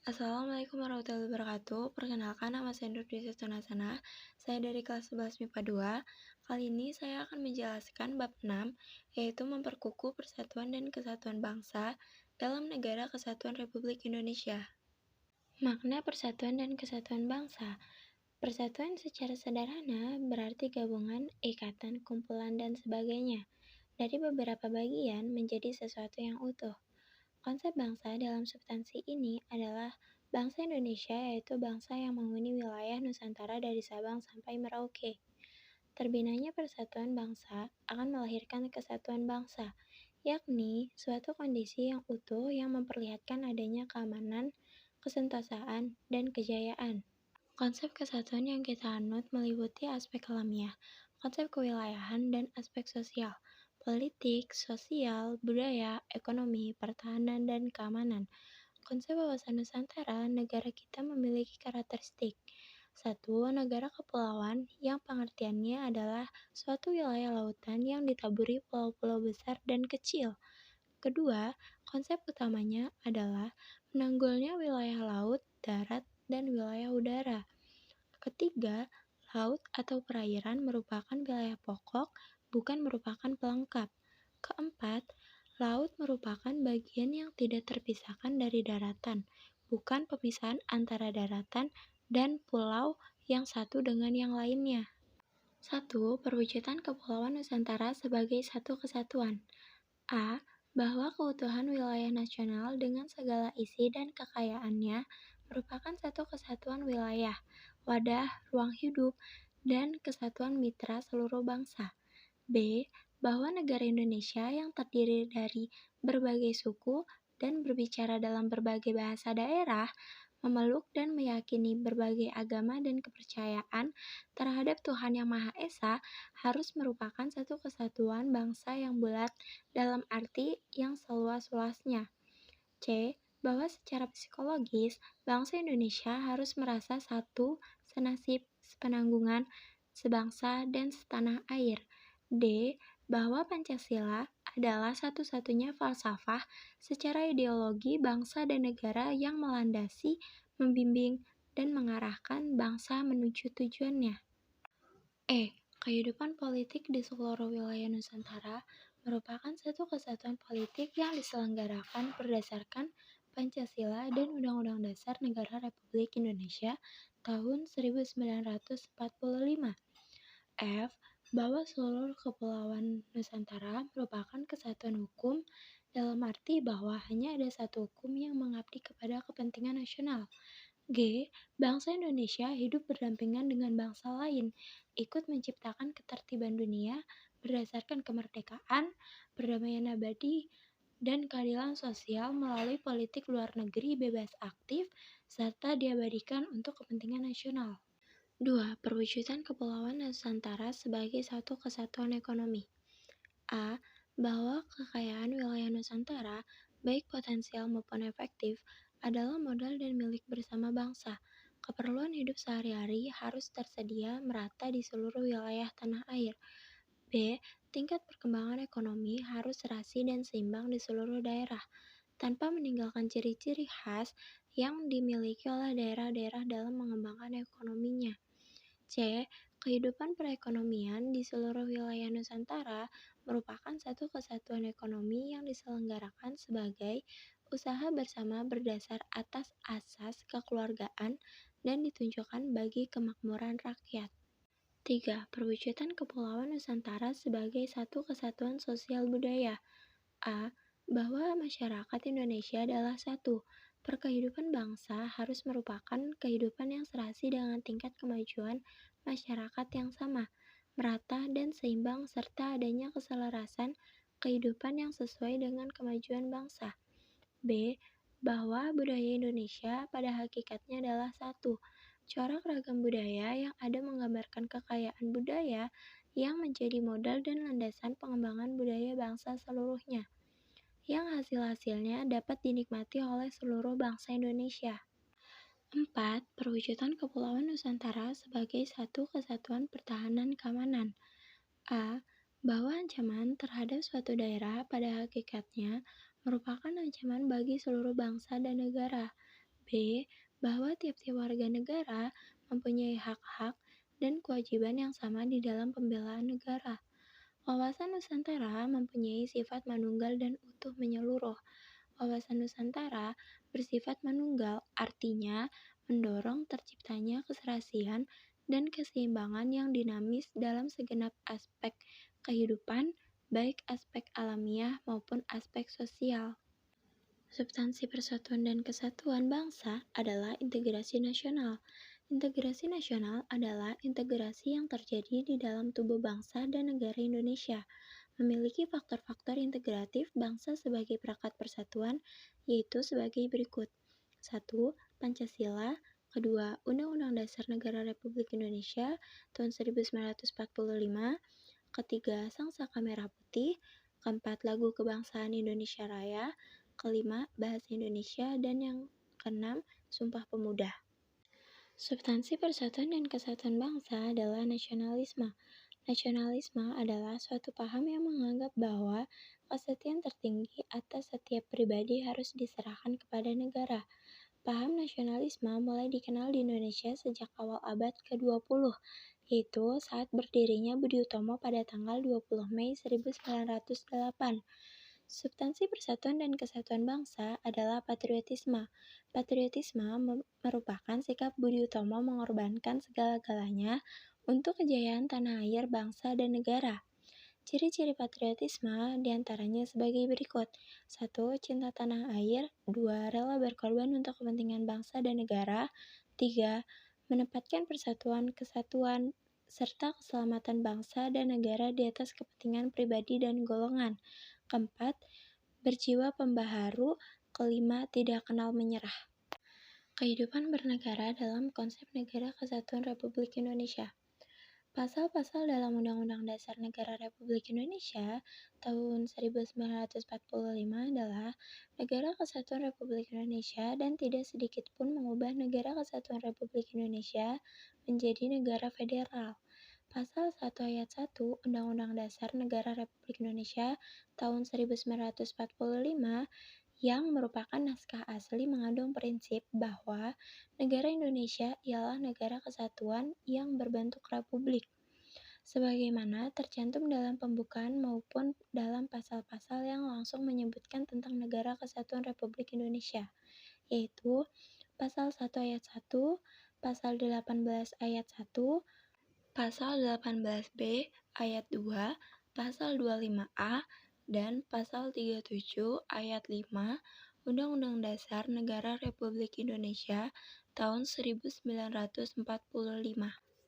Assalamualaikum warahmatullahi wabarakatuh. Perkenalkan, nama saya Nurdwi Sutanasana. Saya dari kelas 11 MIPA 2. Kali ini saya akan menjelaskan bab 6, yaitu memperkukuh persatuan dan kesatuan bangsa dalam Negara Kesatuan Republik Indonesia. Makna persatuan dan kesatuan bangsa. Persatuan secara sederhana berarti gabungan, ikatan, kumpulan, dan sebagainya dari beberapa bagian menjadi sesuatu yang utuh. Konsep bangsa dalam substansi ini adalah bangsa Indonesia, yaitu bangsa yang menghuni wilayah Nusantara dari Sabang sampai Merauke. Terbinanya persatuan bangsa akan melahirkan kesatuan bangsa, yakni suatu kondisi yang utuh yang memperlihatkan adanya keamanan, kesentosaan, dan kejayaan. Konsep kesatuan yang kita anut meliputi aspek alamiah, konsep kewilayahan, dan aspek sosial, politik, sosial, budaya, ekonomi, pertahanan, dan keamanan. Konsep wawasan Nusantara, negara kita memiliki karakteristik. 1. Negara kepulauan yang pengertiannya adalah suatu wilayah lautan yang ditaburi pulau-pulau besar dan kecil. Kedua, konsep utamanya adalah menanggulnya wilayah laut, darat, dan wilayah udara. Ketiga, laut atau perairan merupakan wilayah pokok, bukan merupakan pelengkap. Keempat, laut merupakan bagian yang tidak terpisahkan dari daratan, bukan pemisahan antara daratan dan pulau yang satu dengan yang lainnya. 1. Perwujudan Kepulauan Nusantara sebagai satu kesatuan. A. Bahwa keutuhan wilayah nasional dengan segala isi dan kekayaannya merupakan satu kesatuan wilayah, wadah, ruang hidup, dan kesatuan mitra seluruh bangsa. B. Bahwa negara Indonesia yang terdiri dari berbagai suku dan berbicara dalam berbagai bahasa daerah, memeluk dan meyakini berbagai agama dan kepercayaan terhadap Tuhan Yang Maha Esa harus merupakan satu kesatuan bangsa yang bulat dalam arti yang seluas-luasnya. C. Bahwa secara psikologis, bangsa Indonesia harus merasa satu, senasib, sepenanggungan, sebangsa, dan setanah air. D. Bahwa Pancasila adalah satu-satunya falsafah secara ideologi bangsa dan negara yang melandasi, membimbing, dan mengarahkan bangsa menuju tujuannya. E. Kehidupan politik di seluruh wilayah Nusantara merupakan satu kesatuan politik yang diselenggarakan berdasarkan Pancasila dan Undang-Undang Dasar Negara Republik Indonesia tahun 1945. F. Bahwa seluruh kepulauan Nusantara merupakan kesatuan hukum dalam arti bahwa hanya ada satu hukum yang mengabdi kepada kepentingan nasional. G. Bangsa Indonesia hidup berdampingan dengan bangsa lain, ikut menciptakan ketertiban dunia berdasarkan kemerdekaan, perdamaian abadi, dan keadilan sosial melalui politik luar negeri bebas aktif, serta diabadikan untuk kepentingan nasional. 2. Perwujudan Kepulauan Nusantara sebagai satu kesatuan ekonomi. A. Bahwa kekayaan wilayah Nusantara, baik potensial maupun efektif, adalah modal dan milik bersama bangsa. Keperluan hidup sehari-hari harus tersedia merata di seluruh wilayah tanah air. B. Tingkat perkembangan ekonomi harus serasi dan seimbang di seluruh daerah, tanpa meninggalkan ciri-ciri khas yang dimiliki oleh daerah-daerah dalam mengembangkan ekonominya. C. Kehidupan perekonomian di seluruh wilayah Nusantara merupakan satu kesatuan ekonomi yang diselenggarakan sebagai usaha bersama berdasar atas asas kekeluargaan dan ditunjukkan bagi kemakmuran rakyat. 3. Perwujudan Kepulauan Nusantara sebagai satu kesatuan sosial budaya. A. Bahwa masyarakat Indonesia adalah satu. Perkehidupan bangsa harus merupakan kehidupan yang serasi dengan tingkat kemajuan masyarakat yang sama, merata dan seimbang serta adanya keselarasan kehidupan yang sesuai dengan kemajuan bangsa. B. Bahwa budaya Indonesia pada hakikatnya adalah satu. Corak ragam budaya yang ada menggambarkan kekayaan budaya yang menjadi modal dan landasan pengembangan budaya bangsa seluruhnya, yang hasil-hasilnya dapat dinikmati oleh seluruh bangsa Indonesia. 4. Perwujudan Kepulauan Nusantara sebagai satu kesatuan pertahanan keamanan. A. Bahwa ancaman terhadap suatu daerah pada hakikatnya merupakan ancaman bagi seluruh bangsa dan negara. B. B. Bahwa tiap-tiap warga negara mempunyai hak-hak dan kewajiban yang sama di dalam pembelaan negara. Wawasan Nusantara mempunyai sifat manunggal dan utuh menyeluruh. Wawasan Nusantara bersifat manunggal, artinya mendorong terciptanya keserasian dan keseimbangan yang dinamis dalam segenap aspek kehidupan, baik aspek alamiah maupun aspek sosial. Substansi persatuan dan kesatuan bangsa adalah integrasi nasional. Integrasi nasional adalah integrasi yang terjadi di dalam tubuh bangsa dan negara Indonesia. Memiliki faktor-faktor integratif bangsa sebagai perangkat persatuan, yaitu sebagai berikut. 1. Pancasila. Kedua, Undang-Undang Dasar Negara Republik Indonesia tahun 1945. Ketiga, Sang Saka Merah Putih. Keempat, Lagu Kebangsaan Indonesia Raya. Kelima, Bahasa Indonesia. Dan yang keenam, Sumpah Pemuda. Substansi persatuan dan kesatuan bangsa adalah nasionalisme. Nasionalisme adalah suatu paham yang menganggap bahwa kesetiaan tertinggi atas setiap pribadi harus diserahkan kepada negara. Paham nasionalisme mulai dikenal di Indonesia sejak awal abad ke-20, yaitu saat berdirinya Budi Utomo pada tanggal 20 Mei 1908. Substansi persatuan dan kesatuan bangsa adalah patriotisme. Patriotisme merupakan sikap Budi Utomo mengorbankan segala-galanya untuk kejayaan tanah air, bangsa, dan negara. Ciri-ciri patriotisme diantaranya sebagai berikut. 1. Cinta tanah air. 2. Rela berkorban untuk kepentingan bangsa dan negara. 3. Menempatkan persatuan, kesatuan, serta keselamatan bangsa dan negara di atas kepentingan pribadi dan golongan. Keempat, berjiwa pembaharu. Kelima, tidak kenal menyerah. Kehidupan bernegara dalam konsep Negara Kesatuan Republik Indonesia. Pasal-pasal dalam Undang-Undang Dasar Negara Republik Indonesia tahun 1945 adalah Negara Kesatuan Republik Indonesia dan tidak sedikit pun mengubah Negara Kesatuan Republik Indonesia menjadi negara federal. Pasal 1 ayat 1 Undang-Undang Dasar Negara Republik Indonesia tahun 1945 yang merupakan naskah asli mengandung prinsip bahwa negara Indonesia ialah negara kesatuan yang berbentuk republik, sebagaimana tercantum dalam pembukaan maupun dalam pasal-pasal yang langsung menyebutkan tentang Negara Kesatuan Republik Indonesia, yaitu Pasal 1 ayat 1, Pasal 18 ayat 1, Pasal 18b ayat 2, Pasal 25A, dan Pasal 37 ayat 5 Undang-Undang Dasar Negara Republik Indonesia tahun 1945.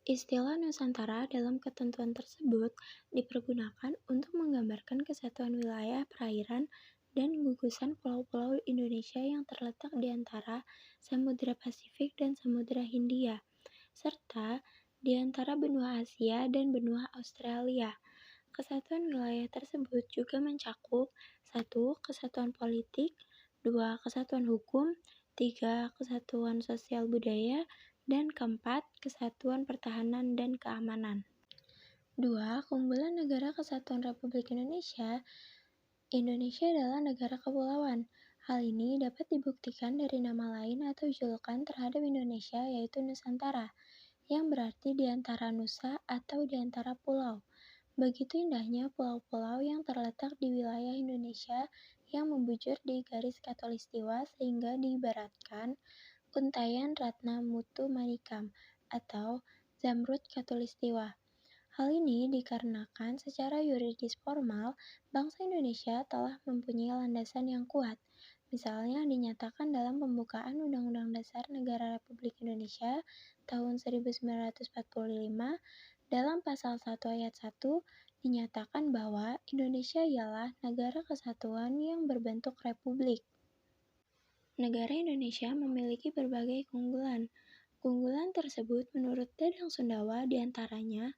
Istilah Nusantara dalam ketentuan tersebut dipergunakan untuk menggambarkan kesatuan wilayah perairan dan gugusan pulau-pulau Indonesia yang terletak di antara Samudra Pasifik dan Samudra Hindia, serta di antara benua Asia dan benua Australia. Kesatuan wilayah tersebut juga mencakup 1. Kesatuan politik, 2. Kesatuan hukum, 3. Kesatuan sosial budaya, dan keempat, kesatuan pertahanan dan keamanan. 2. Keunggulan Negara Kesatuan Republik Indonesia. Indonesia adalah negara kepulauan. Hal ini dapat dibuktikan dari nama lain atau julukan terhadap Indonesia yaitu Nusantara, yang berarti di antara nusa atau di antara pulau. Begitu indahnya pulau-pulau yang terletak di wilayah Indonesia yang membujur di garis khatulistiwa sehingga diibaratkan untayan Ratna Mutu Manikam atau Zamrud Khatulistiwa. Hal ini dikarenakan secara yuridis formal, bangsa Indonesia telah mempunyai landasan yang kuat. Misalnya dinyatakan dalam pembukaan Undang-Undang Dasar Negara Republik Indonesia tahun 1945 dalam pasal 1 ayat 1 dinyatakan bahwa Indonesia ialah negara kesatuan yang berbentuk republik. Negara Indonesia memiliki berbagai keunggulan. Keunggulan tersebut menurut Dadang Sundawa diantaranya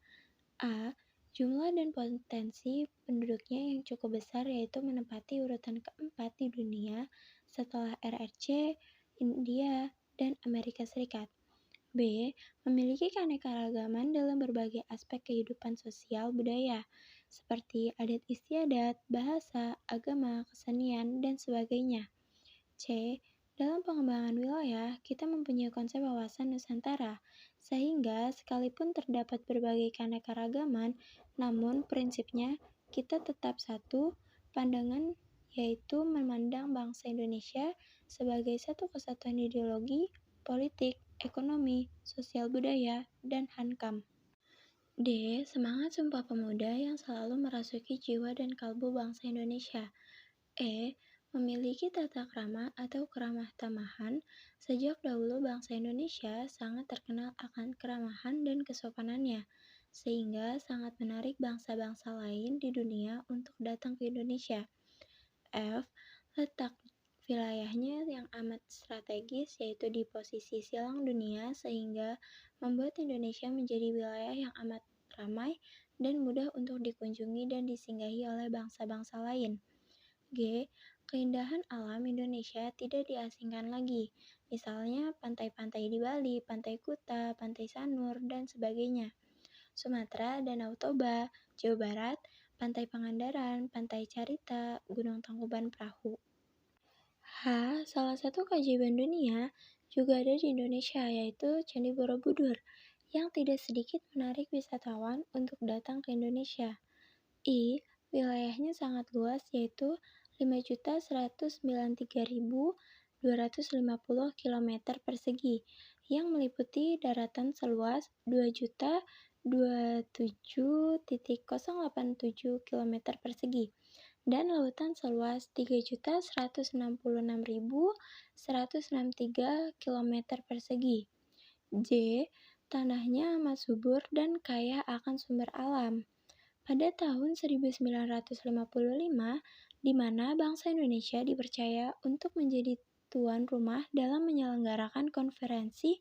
A. Jumlah dan potensi penduduknya yang cukup besar yaitu menempati urutan keempat di dunia setelah RRC, India, dan Amerika Serikat. B. Memiliki keanekaragaman dalam berbagai aspek kehidupan sosial budaya, seperti adat istiadat, bahasa, agama, kesenian, dan sebagainya. C. Dalam pengembangan wilayah, kita mempunyai konsep wawasan Nusantara, sehingga sekalipun terdapat berbagai keanekaragaman, namun prinsipnya kita tetap satu pandangan, yaitu memandang bangsa Indonesia sebagai satu kesatuan ideologi, politik, ekonomi, sosial budaya, dan hankam. D. Semangat Sumpah Pemuda yang selalu merasuki jiwa dan kalbu bangsa Indonesia. E. Memiliki tata krama atau keramah tamahan. Sejak dahulu bangsa Indonesia sangat terkenal akan keramahan dan kesopanannya, sehingga sangat menarik bangsa-bangsa lain di dunia untuk datang ke Indonesia. F. Letak wilayahnya yang amat strategis, yaitu di posisi silang dunia, sehingga membuat Indonesia menjadi wilayah yang amat ramai dan mudah untuk dikunjungi dan disinggahi oleh bangsa-bangsa lain. G. Keindahan alam Indonesia tidak diasingkan lagi, misalnya pantai-pantai di Bali, Pantai Kuta, Pantai Sanur, dan sebagainya. Sumatera, Danau Toba, Jawa Barat, Pantai Pangandaran, Pantai Carita, Gunung Tangkuban Perahu. H. Salah satu keajaiban dunia juga ada di Indonesia, yaitu Candi Borobudur, yang tidak sedikit menarik wisatawan untuk datang ke Indonesia. I. Wilayahnya sangat luas, yaitu 5.193.250 km persegi, yang meliputi daratan seluas 2.027.087 km persegi dan lautan seluas 3.166.163 km persegi. J. Tanahnya amat subur dan kaya akan sumber alam. Pada tahun 1955, di mana bangsa Indonesia dipercaya untuk menjadi tuan rumah dalam menyelenggarakan konferensi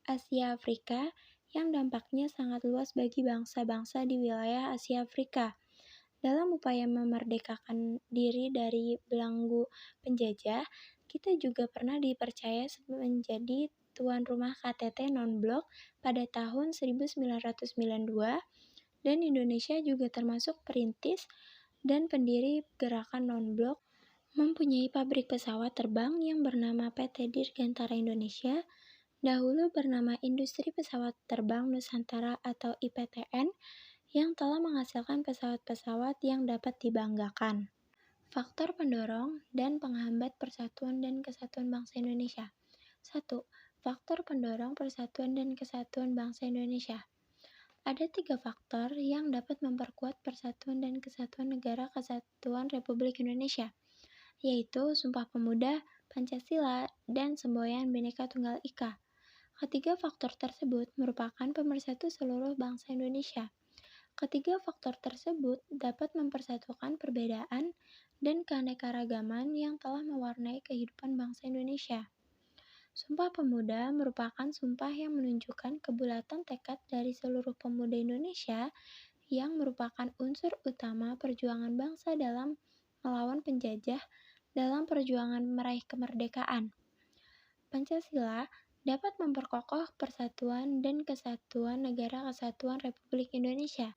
Asia Afrika yang dampaknya sangat luas bagi bangsa-bangsa di wilayah Asia Afrika. Dalam upaya memerdekakan diri dari belenggu penjajah, kita juga pernah dipercaya menjadi tuan rumah KTT non-blok pada tahun 1992, dan Indonesia juga termasuk perintis dan pendiri gerakan non-blok, mempunyai pabrik pesawat terbang yang bernama PT Dirgantara Indonesia, dahulu bernama Industri Pesawat Terbang Nusantara atau IPTN, yang telah menghasilkan pesawat-pesawat yang dapat dibanggakan. Faktor pendorong dan penghambat persatuan dan kesatuan bangsa Indonesia. 1. Faktor pendorong persatuan dan kesatuan bangsa Indonesia. Ada 3 faktor yang dapat memperkuat persatuan dan kesatuan Negara Kesatuan Republik Indonesia, yaitu Sumpah Pemuda, Pancasila, dan Semboyan Bhinneka Tunggal Ika. Ketiga faktor tersebut merupakan pemersatu seluruh bangsa Indonesia. Ketiga faktor tersebut dapat mempersatukan perbedaan dan keanekaragaman yang telah mewarnai kehidupan bangsa Indonesia. Sumpah Pemuda merupakan sumpah yang menunjukkan kebulatan tekad dari seluruh pemuda Indonesia yang merupakan unsur utama perjuangan bangsa dalam melawan penjajah dalam perjuangan meraih kemerdekaan. Pancasila dapat memperkokoh persatuan dan kesatuan Negara Kesatuan Republik Indonesia.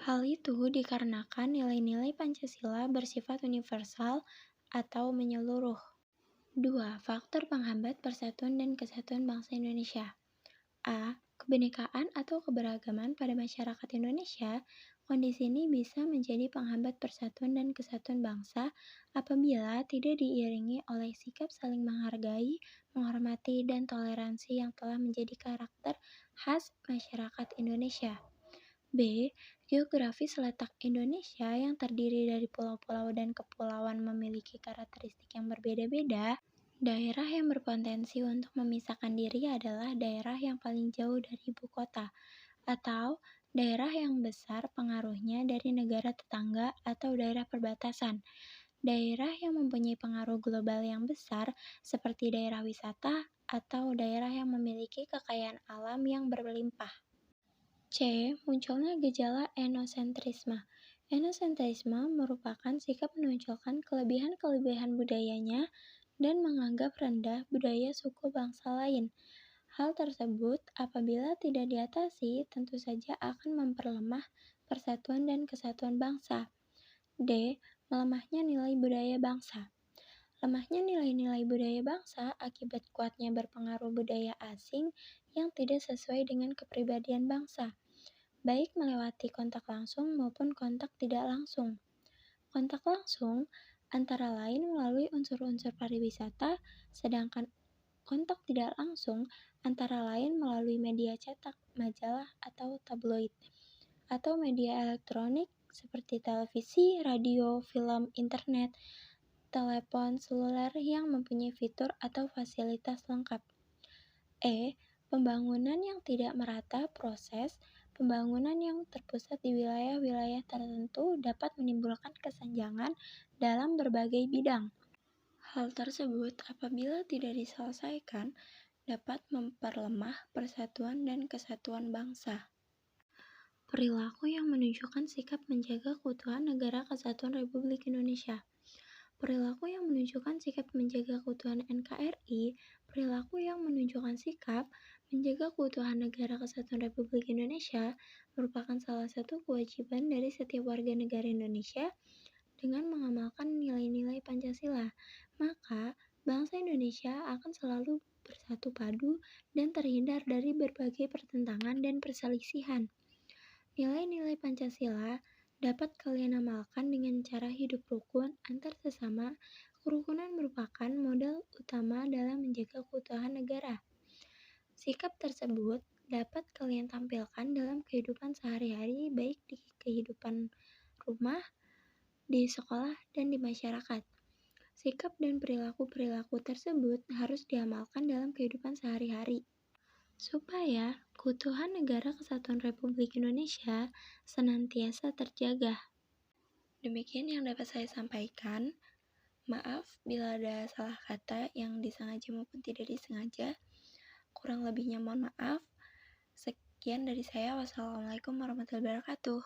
Hal itu dikarenakan nilai-nilai Pancasila bersifat universal atau menyeluruh. 2. Faktor penghambat persatuan dan kesatuan bangsa Indonesia. A. Kebinekaan atau keberagaman pada masyarakat Indonesia. Kondisi ini bisa menjadi penghambat persatuan dan kesatuan bangsa apabila tidak diiringi oleh sikap saling menghargai, menghormati, dan toleransi yang telah menjadi karakter khas masyarakat Indonesia. B. Geografis letak Indonesia yang terdiri dari pulau-pulau dan kepulauan memiliki karakteristik yang berbeda-beda. Daerah yang berpotensi untuk memisahkan diri adalah daerah yang paling jauh dari ibu kota, atau daerah yang besar pengaruhnya dari negara tetangga atau daerah perbatasan. Daerah yang mempunyai pengaruh global yang besar, seperti daerah wisata atau daerah yang memiliki kekayaan alam yang berlimpah. C. Munculnya gejala etnosentrisme. Etnosentrisme merupakan sikap menunjukkan kelebihan-kelebihan budayanya dan menganggap rendah budaya suku bangsa lain. Hal tersebut apabila tidak diatasi tentu saja akan memperlemah persatuan dan kesatuan bangsa. D. Melemahnya nilai budaya bangsa. Lemahnya nilai-nilai budaya bangsa akibat kuatnya berpengaruh budaya asing yang tidak sesuai dengan kepribadian bangsa, baik melewati kontak langsung maupun kontak tidak langsung. Kontak langsung antara lain melalui unsur-unsur pariwisata, sedangkan kontak tidak langsung antara lain melalui media cetak, majalah, atau tabloid, atau media elektronik seperti televisi, radio, film, internet, telepon seluler yang mempunyai fitur atau fasilitas lengkap. Pembangunan yang tidak merata. Proses pembangunan yang terpusat di wilayah-wilayah tertentu dapat menimbulkan kesenjangan dalam berbagai bidang. Hal tersebut apabila tidak diselesaikan dapat memperlemah persatuan dan kesatuan bangsa. Perilaku yang menunjukkan sikap menjaga keutuhan Negara Kesatuan Republik Indonesia. Perilaku yang menunjukkan sikap menjaga keutuhan NKRI, perilaku yang menunjukkan sikap menjaga keutuhan Negara Kesatuan Republik Indonesia merupakan salah satu kewajiban dari setiap warga negara Indonesia dengan mengamalkan nilai-nilai Pancasila. Maka, bangsa Indonesia akan selalu bersatu padu dan terhindar dari berbagai pertentangan dan perselisihan. Nilai-nilai Pancasila dapat kalian amalkan dengan cara hidup rukun antar sesama. Kerukunan merupakan modal utama dalam menjaga keutuhan negara. Sikap tersebut dapat kalian tampilkan dalam kehidupan sehari-hari, baik di kehidupan rumah, di sekolah, dan di masyarakat. Sikap dan perilaku-perilaku tersebut harus diamalkan dalam kehidupan sehari-hari, supaya keutuhan Negara Kesatuan Republik Indonesia senantiasa terjaga. Demikian yang dapat saya sampaikan. Maaf bila ada salah kata yang disengaja maupun tidak disengaja. Kurang lebihnya mohon maaf. Sekian dari saya. Wassalamualaikum warahmatullahi wabarakatuh.